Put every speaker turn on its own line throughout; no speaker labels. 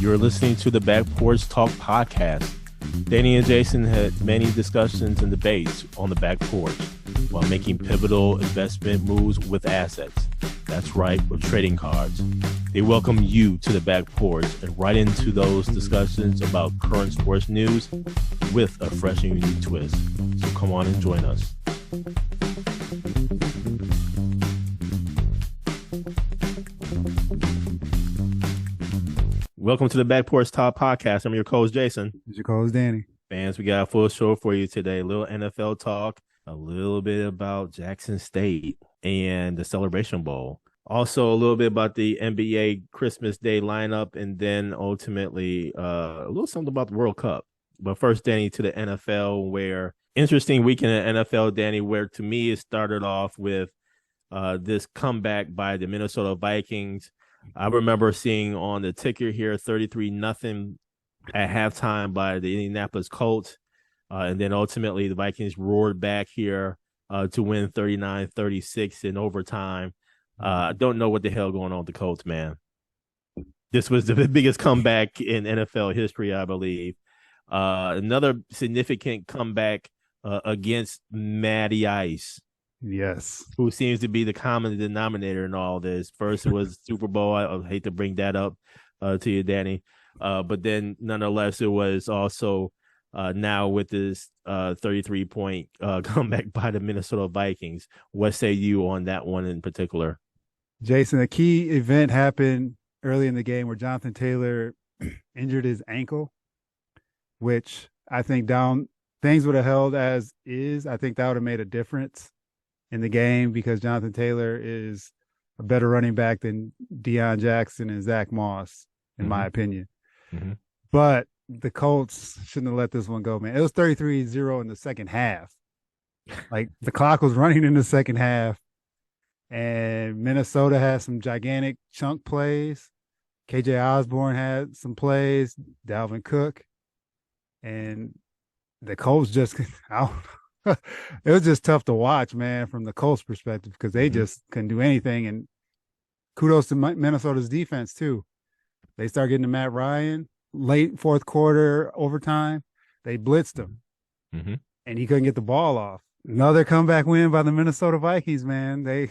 You're listening to the Back Porch Talk podcast. Danny and Jason had many discussions and debates on the back porch while making pivotal investment moves with assets. That's right, with trading cards. They welcome you to the back porch and right into those discussions about current sports news with a fresh and unique twist. So come on and join us. Welcome to the Back Porch Talk podcast. I'm your co-host, Jason.
It's your co-host, Danny.
Fans, we got a full show for you today. A little NFL talk, a little bit about Jackson State and the Celebration Bowl. Also, a little bit about the NBA Christmas Day lineup, and then ultimately a little something about the World Cup. But first, Danny, to the NFL, where interesting weekend in the NFL, Danny, where to me it started off with this comeback by the Minnesota Vikings. I remember seeing on the ticker here 33-0 at halftime by the Indianapolis Colts. And then ultimately the Vikings roared back here to win 39-36 in overtime. I don't know what the hell going on with the Colts, man. This was the biggest comeback in NFL history, I believe. Another significant comeback against Matty Ice.
Yes.
Who seems to be the common denominator in all this. First, it was Super Bowl. I hate to bring that up to you, Danny. But then, nonetheless, it was also now with this 33-point comeback by the Minnesota Vikings. What say you on that one in particular?
Jason, a key event happened early in the game where Jonathan Taylor injured his ankle, which I think things would have held as is. I think that would have made a difference in the game because Jonathan Taylor is a better running back than Deion Jackson and Zach Moss, in my opinion. Mm-hmm. But the Colts shouldn't have let this one go, man. It was 33-0 in the second half. Like, the clock was running in the second half, and Minnesota had some gigantic chunk plays. KJ Osborne had some plays, Dalvin Cook, and the Colts just it was just tough to watch, man, from the Colts perspective because they just couldn't do anything. And kudos to Minnesota's defense, too. They start getting to Matt Ryan late fourth quarter overtime. They blitzed him, and he couldn't get the ball off. Another comeback win by the Minnesota Vikings, man. They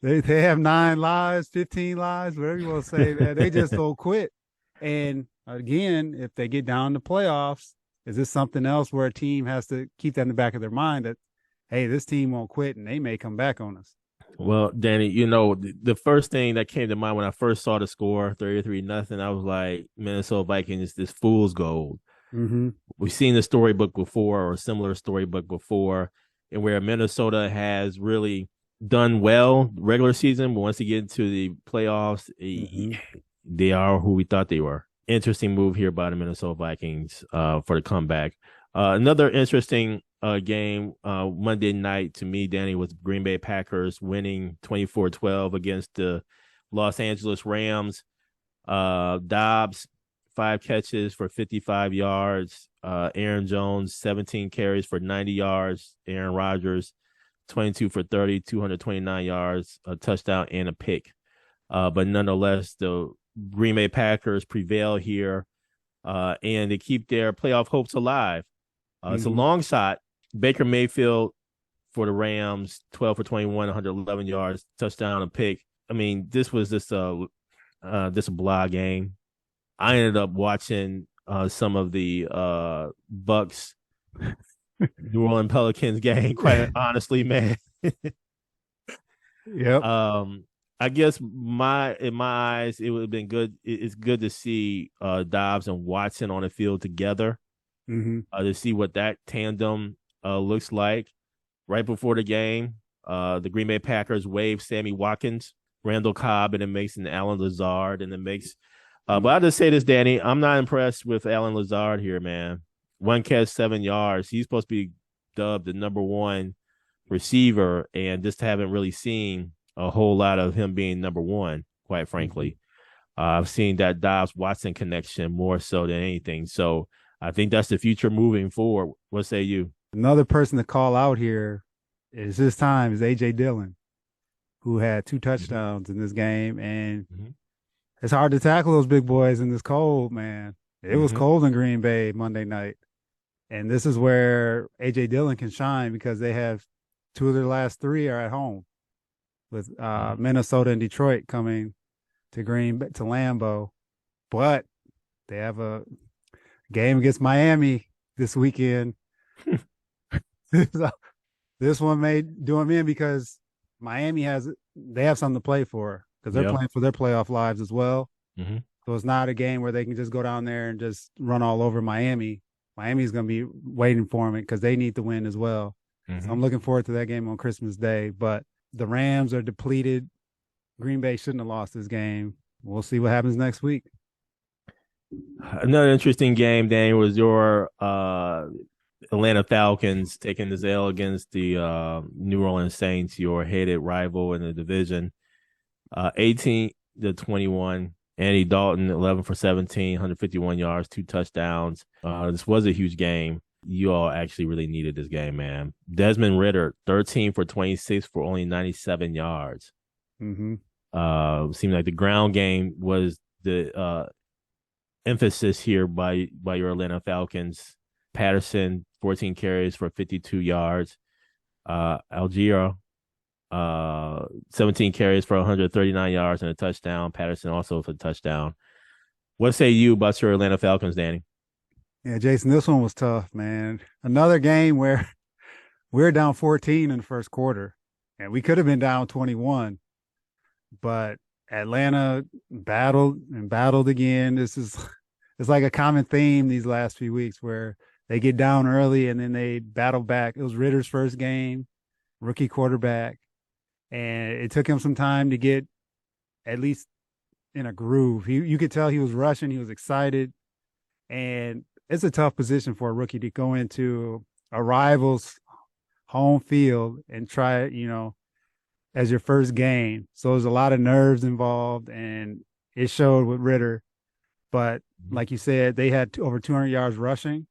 have 9 lives, 15 lives, whatever you want to say, man. They just don't quit. And, again, if they get down to playoffs, is this something else where a team has to keep that in the back of their mind that, hey, this team won't quit and they may come back on us?
Well, Danny, you know, the first thing that came to mind when I first saw the score, 33-0, I was like, Minnesota Vikings, this fool's gold. Mm-hmm. We've seen the storybook before or a similar storybook before, and where Minnesota has really done well regular season, but once they get into the playoffs, they are who we thought they were. Interesting move here by the Minnesota Vikings for the comeback. Another interesting game Monday night to me, Danny, was Green Bay Packers winning 24-12 against the Los Angeles Rams. Dobbs, 5 catches for 55 yards. Aaron Jones, 17 carries for 90 yards. Aaron Rodgers, 22 for 30, 229 yards, a touchdown and a pick. But nonetheless, the Green Bay Packers prevail here, and they keep their playoff hopes alive. It's a long shot. Baker Mayfield for the Rams, 12 for 21, 111 yards, touchdown, a pick. I mean, this was just a blah game. I ended up watching some of the Bucks New Orleans Pelicans game, quite honestly, man.
Yep.
I guess in my eyes, it would have been good. It's good to see Dobbs and Watson on the field together to see what that tandem looks like. Right before the game, the Green Bay Packers waived Sammy Watkins, Randall Cobb, and it makes an Alan Lazard, and it makes. But I'll just say this, Danny, I'm not impressed with Alan Lazard here, man. 1 catch, 7 yards. He's supposed to be dubbed the number 1 receiver, and just haven't really seen a whole lot of him being number 1, quite frankly. I've seen that Dobbs-Watson connection more so than anything. So I think that's the future moving forward. What say you?
Another person to call out here is A.J. Dillon, who had 2 touchdowns in this game and It's hard to tackle those big boys in this cold, man. It was
Mm-hmm.
cold in Green Bay Monday night. And this is where AJ Dillon can shine because they have two of their last three are at home with
Mm-hmm.
Minnesota and Detroit coming to to Lambeau. But they have a game against Miami this weekend. So this one may do them in because Miami they have something to play for because they're
Yeah.
playing for their playoff lives as well.
Mm-hmm.
So it's not a game where they can just go down there and just run all over Miami. Miami's going to be waiting for them because they need to win as well. So
Mm-hmm.
I'm looking forward to that game on Christmas Day. But the Rams are depleted. Green Bay shouldn't have lost this game. We'll see what happens next week.
Another interesting game, Daniel, was your Atlanta Falcons taking this L against the New Orleans Saints, your hated rival in the division. 18-21. Andy Dalton, 11 for 17, 151 yards, 2 touchdowns. This was a huge game. You all actually really needed this game, man. Desmond Ritter, 13 for 26 for only 97 yards.
Mm-hmm.
Seemed like the ground game was the emphasis here by your Atlanta Falcons. Patterson, 14 carries for 52 yards. Algier, 17 carries for 139 yards and a touchdown. Patterson also for a touchdown. What say you about your Atlanta Falcons, Danny?
Yeah, Jason, this one was tough, man. Another game where we're down 14 in the first quarter, and we could have been down 21, but Atlanta battled and battled again. It's like a common theme these last few weeks where they get down early and then they battle back. It was Ritter's first game, rookie quarterback, and it took him some time to get at least in a groove. You could tell he was rushing, he was excited, and it's a tough position for a rookie to go into a rival's home field and try, as your first game. So there's a lot of nerves involved, and it showed with Ritter. But like you said, they had over 200 yards rushing,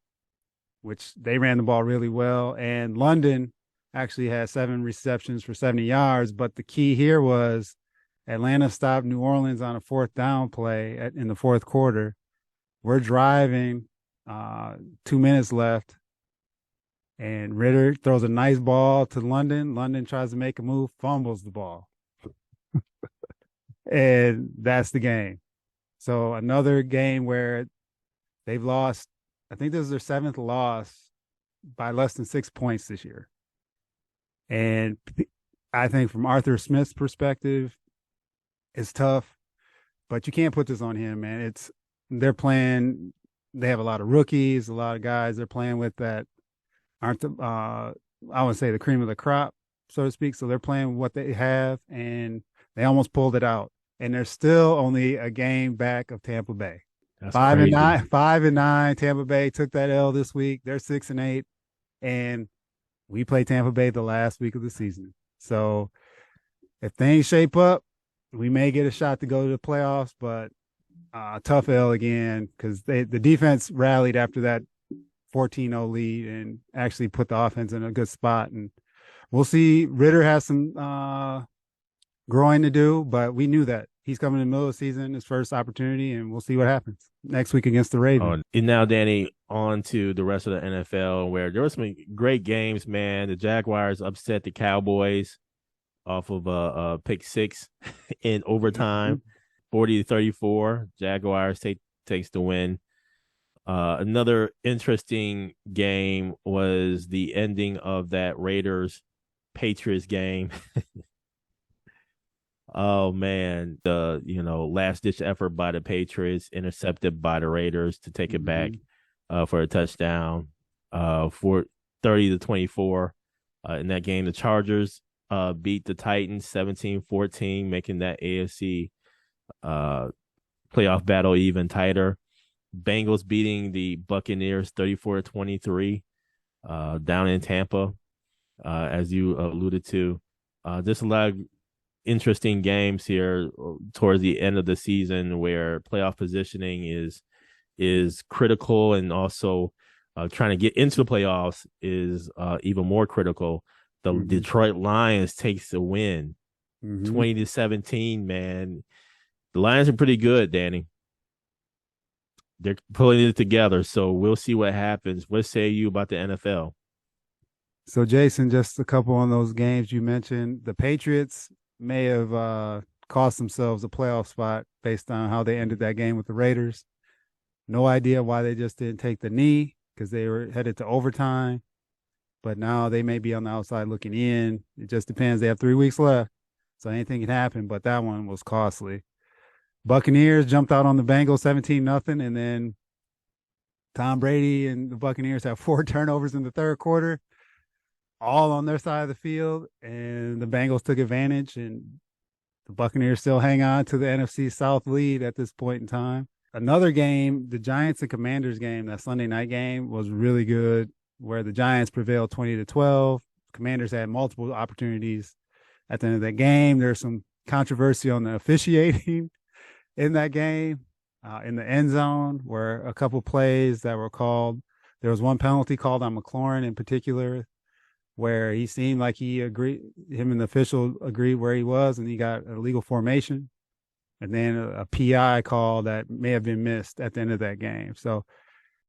which they ran the ball really well. And London actually had 7 receptions for 70 yards. But the key here was Atlanta stopped New Orleans on a fourth down play in the fourth quarter. We're driving, 2 minutes left. And Ritter throws a nice ball to London. London tries to make a move, fumbles the ball. And that's the game. So another game where they've lost, I think this is their seventh loss by less than 6 points this year. And I think from Arthur Smith's perspective, it's tough, but you can't put this on him, man. They're playing, they have a lot of rookies, a lot of guys they're playing with that aren't I would say the cream of the crop, so to speak. So they're playing what they have, and they almost pulled it out. And they're still only a game back of Tampa Bay.
That's
Five and
crazy.
nine, 5-9. Tampa Bay took that L this week. They're 6-8, and we play Tampa Bay the last week of the season. So if things shape up, we may get a shot to go to the playoffs, but tough L again because the defense rallied after that 14-0 lead and actually put the offense in a good spot. And we'll see. Ritter has some growing to do, but we knew that. He's coming in the middle of the season, his first opportunity, and we'll see what happens next week against the Ravens.
And now, Danny, on to the rest of the NFL, where there were some great games, man. The Jaguars upset the Cowboys off of a pick six in overtime, 40-34. Jaguars takes the win. Another interesting game was the ending of that Raiders Patriots game. Oh man, the last ditch effort by the Patriots, intercepted by the Raiders to take it back for a touchdown, for 30-24. In that game, the Chargers beat the Titans 17-14, making that AFC playoff battle even tighter. Bengals beating the Buccaneers 34-23 down in Tampa, as you alluded to. Just a lot of interesting games here towards the end of the season where playoff positioning is critical, and also trying to get into the playoffs is even more critical. The Detroit Lions takes the win, 20-17, man. The Lions are pretty good, Danny. They're pulling it together, so we'll see what happens. What say you about the NFL?
So, Jason, just a couple on those games you mentioned. The Patriots may have cost themselves a playoff spot based on how they ended that game with the Raiders. No idea why they just didn't take the knee because they were headed to overtime. But now they may be on the outside looking in. It just depends. They have 3 weeks left, so anything can happen. But that one was costly. Buccaneers jumped out on the Bengals 17-0, and then Tom Brady and the Buccaneers have 4 turnovers in the third quarter, all on their side of the field, and the Bengals took advantage, and the Buccaneers still hang on to the NFC South lead at this point in time. Another game, the Giants and Commanders game, that Sunday night game was really good, where the Giants prevailed 20-12. Commanders had multiple opportunities at the end of that game. There's some controversy on the officiating in that game, in the end zone, where a couple plays that were called. There was one penalty called on McLaurin in particular, where he seemed like him and the official agreed where he was, and he got a legal formation. And then a PI call that may have been missed at the end of that game. So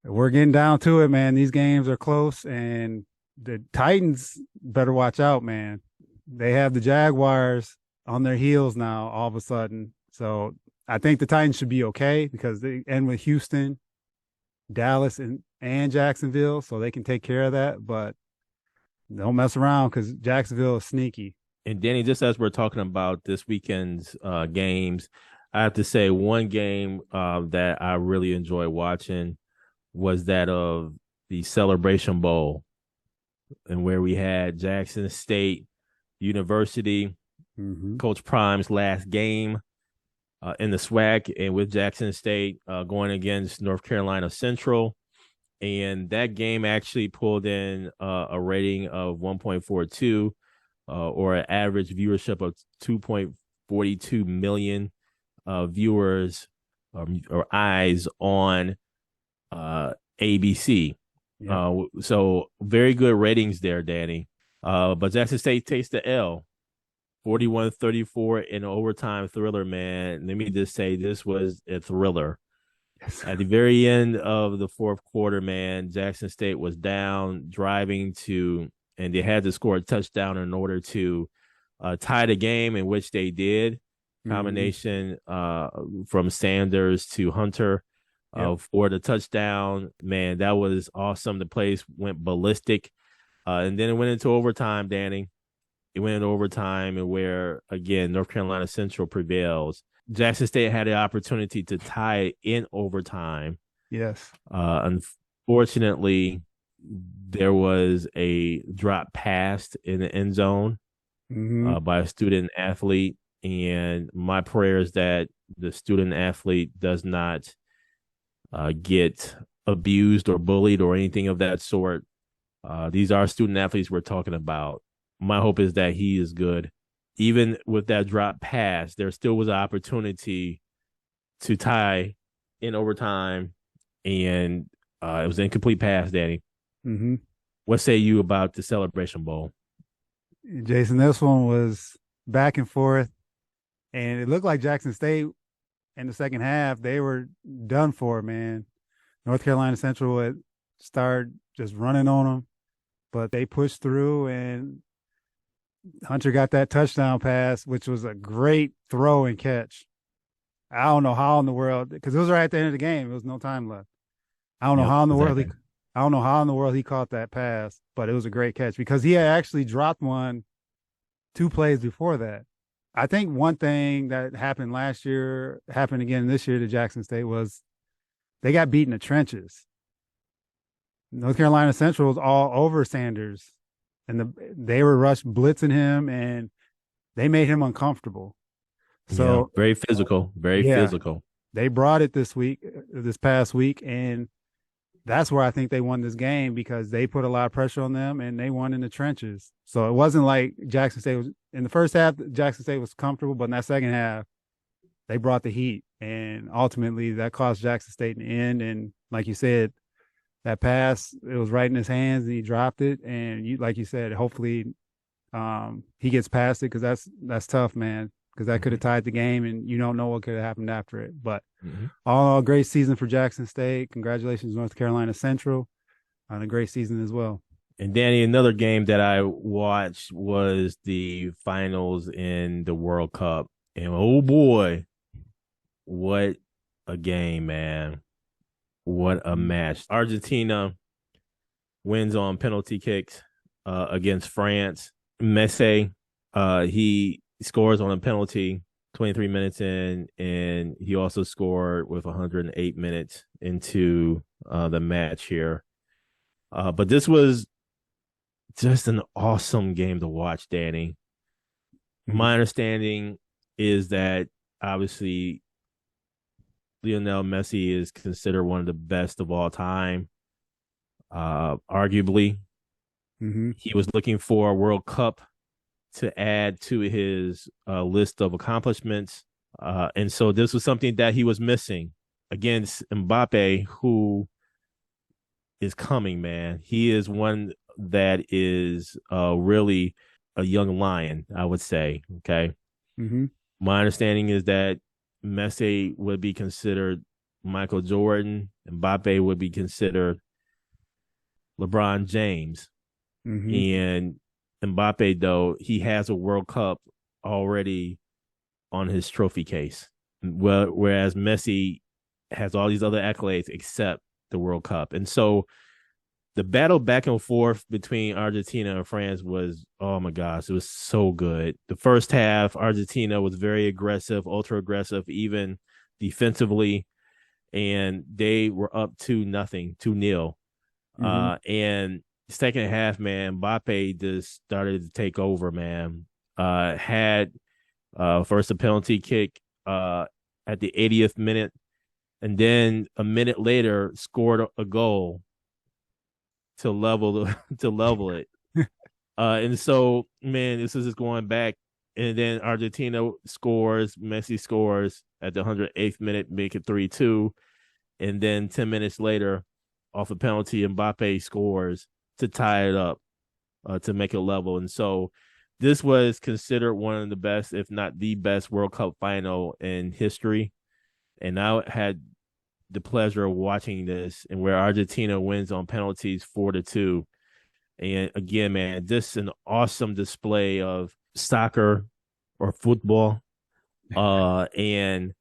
we're getting down to it, man. These games are close, and the Titans better watch out, man. They have the Jaguars on their heels now all of a sudden. So I think the Titans should be okay because they end with Houston, Dallas, and Jacksonville, so they can take care of that. But don't mess around because Jacksonville is sneaky.
And Danny, just as we're talking about this weekend's games, I have to say one game that I really enjoy watching was that of the Celebration Bowl, and where we had Jackson State University, Coach Prime's last game in the SWAC, and with Jackson State going against North Carolina Central. And that game actually pulled in a rating of 1.42 or an average viewership of 2.42 million viewers or eyes on ABC. Yeah. So very good ratings there, Danny. But Jackson State takes the L, 41-34 in an overtime thriller, man. Let me just say this was a thriller. Yes. At the very end of the fourth quarter, man, Jackson State was down, driving and they had to score a touchdown in order to tie the game, in which they did. Combination from Sanders to Hunter for the touchdown. Man, that was awesome. The place went ballistic. And then it went into overtime, Danny. It went into overtime, and where, again, North Carolina Central prevails. Jackson State had the opportunity to tie in overtime.
Yes.
Unfortunately, there was a drop pass in the end zone by a student athlete. And my prayer is that the student athlete does not get abused or bullied or anything of that sort. These are student athletes we're talking about. My hope is that he is good. Even with that drop pass, there still was an opportunity to tie in overtime, and it was an incomplete pass, Danny. What say you about the Celebration Bowl?
Jason, this one was back and forth, and it looked like Jackson State in the second half, they were done for, man. North Carolina Central had started just running on them, but they pushed through, and Hunter got that touchdown pass, which was a great throw and catch. I don't know how in the world, because it was right at the end of the game. There was no time left. I don't know how in the world he caught that pass, but it was a great catch because he had actually dropped one 2 plays before that. I think one thing that happened last year, happened again this year to Jackson State, was they got beat in the trenches. North Carolina Central was all over Sanders, and they were blitzing him, and they made him uncomfortable. So
very physical, physical.
They brought it this past week, and that's where I think they won this game because they put a lot of pressure on them, and they won in the trenches. So it wasn't like Jackson State was in the first half. Jackson State was comfortable, but in that second half, they brought the heat, and ultimately that cost Jackson State in the end. And like you said, that pass, it was right in his hands, and he dropped it. And like you said, hopefully he gets past it because that's tough, man. because that could have
Mm-hmm.
tied the game, and you don't know what could have happened after it. But
Mm-hmm.
all in all, great season for Jackson State. Congratulations, North Carolina Central, on a great season as well.
And Danny, another game that I watched was the finals in the World Cup. And oh boy, what a game, man. What a match. Argentina wins on penalty kicks against France. Messi, he scores on a penalty 23 minutes in, and he also scored with 108 minutes into the match here. But this was just an awesome game to watch, Danny. My understanding is that obviously Lionel Messi is considered one of the best of all time. Arguably,
Mm-hmm.
he was looking for a World Cup to add to his list of accomplishments. And so this was something that he was missing against Mbappe, who is coming, man. He is one that is really a young lion, I would say. Okay.
Mm-hmm.
My understanding is that Messi would be considered Michael Jordan, Mbappe would be considered LeBron James.
Mm-hmm.
And Mbappe, though, he has a World Cup already on his trophy case. Well, whereas Messi has all these other accolades except the World Cup. And so the battle back and forth between Argentina and France was, oh my gosh, it was so good. The first half, Argentina was very aggressive, ultra aggressive, even defensively, and they were up 2-0, 2-0.
Mm-hmm.
And second half, man, Mbappe just started to take over, man. Had first a penalty kick at the 80th minute, and then a minute later scored a goal to level to level it. And so, man, this is just going back. And then Argentina scores, Messi scores at the 108th minute, make it 3-2. And then 10 minutes later, off a penalty, Mbappe scores to tie it up, to make it level. And so this was considered one of the best, if not the best, World Cup final in history. And I had the pleasure of watching this, and where Argentina wins on penalties 4-2. And again, man, this is an awesome display of soccer or football. And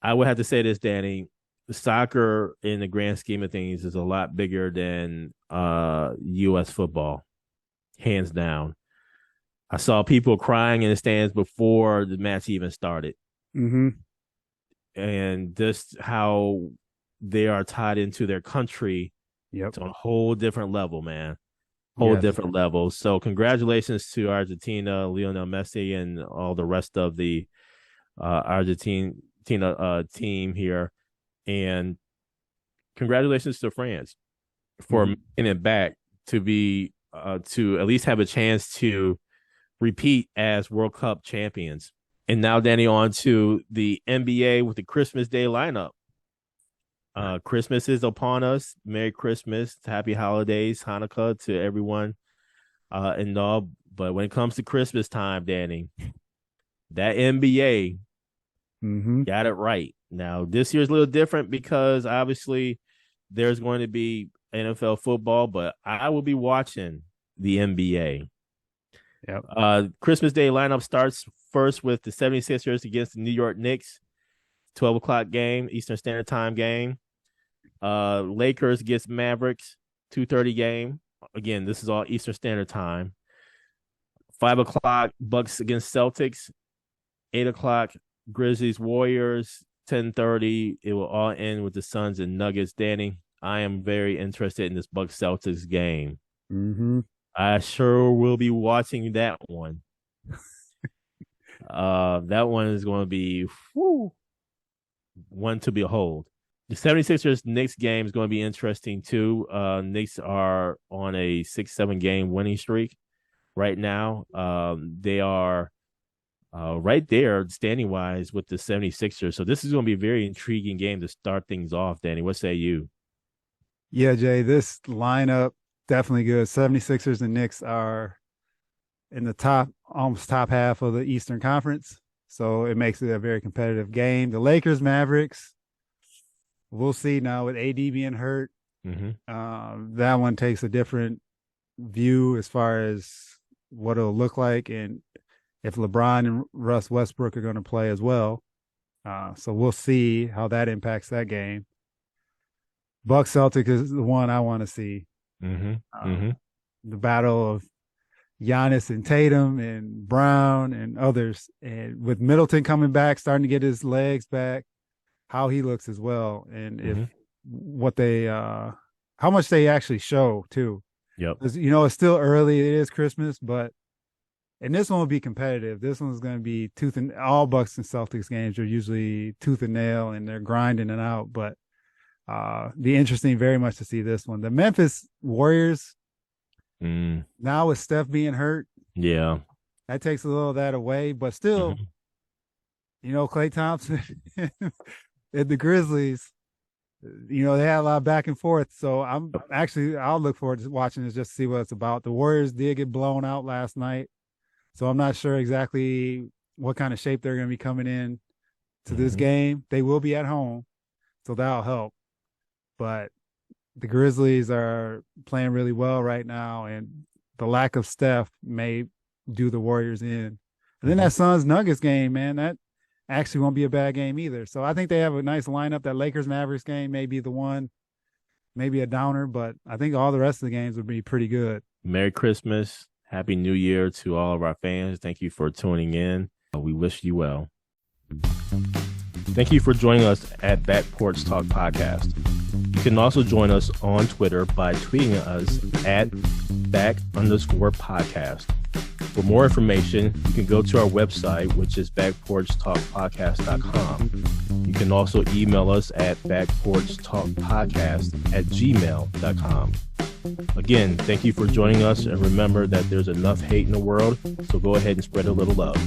I would have to say this, Danny, soccer in the grand scheme of things is a lot bigger than US football, hands down. I saw people crying in the stands before the match even started.
Mm-hmm.
And just how they are tied into their country.
Yep.
It's on a whole different level, man. Whole
Yes.
different level. So congratulations to Argentina, Lionel Messi, and all the rest of the Argentina team here. And congratulations to France for
Mm-hmm.
making it back to be to at least have a chance to repeat as World Cup champions. And now, Danny, on to the NBA with the Christmas Day lineup. Christmas is upon us. Merry Christmas, happy holidays, Hanukkah to everyone, and all. But when it comes to Christmas time, Danny, that NBA
Mm-hmm.
got it right. Now, this year's a little different because obviously there's going to be NFL football, but I will be watching the NBA.
Yep.
Christmas Day lineup starts first with the 76ers against the New York Knicks, 12 o'clock game, Eastern Standard Time game. Lakers against Mavericks, 2:30 game. Again, this is all Eastern Standard Time. 5 o'clock, Bucks against Celtics. 8 o'clock, Grizzlies Warriors. 10:30. It will all end with the Suns and Nuggets. Danny, I am very interested in this Bucks Celtics game.
Mm-hmm.
I sure will be watching that one. That one is going to be one to behold. The 76ers Knicks game is going to be interesting too. Knicks are on a 6-7 game winning streak right now. They are right there standing wise with the 76ers. So this is going to be a very intriguing game to start things off, Danny. What say you?
Yeah, Jay, this lineup definitely good. 76ers and Knicks are in the top, almost top half of the Eastern Conference. So it makes it a very competitive game. The Lakers, Mavericks, we'll see now with AD being hurt. That one takes a different view as far as what it'll look like and if LeBron and Russ Westbrook are going to play as well. So we'll see how that impacts that game. Bucks Celtics is the one I want to see. The battle of Giannis and Tatum and Brown and others. And with Middleton coming back, starting to get his legs back, how he looks as well. And if what they how much they actually show too.
Yep.
You know, it's still early. It is Christmas, and this one will be competitive. This one's going to be all Bucks and Celtics games are usually tooth and nail, and they're grinding it out. But be interesting very much to see this one. The Memphis Warriors, now with Steph being hurt, that takes a little of that away. But still, you know, Klay Thompson and the Grizzlies, you know, they had a lot of back and forth. So I'll look forward to watching this just to see what it's about. The Warriors did get blown out last night. So I'm not sure exactly what kind of shape they're going to be coming in to this game. They will be at home, so that'll help. But the Grizzlies are playing really well right now, and the lack of Steph may do the Warriors in. And then that Suns-Nuggets game, man, that actually won't be a bad game either. So I think they have a nice lineup. That Lakers-Mavericks game may be the one, maybe a downer, but I think all the rest of the games would be pretty good.
Merry Christmas. Happy New Year to all of our fans. Thank you for tuning in. We wish you well. Thank you for joining us at Back Porch Talk Podcast. You can also join us on Twitter by tweeting us at @back_podcast. For more information, you can go to our website, which is backporchtalkpodcast.com. You can also email us at backporchtalkpodcast@gmail.com. Again, thank you for joining us, and remember that there's enough hate in the world, so go ahead and spread a little love.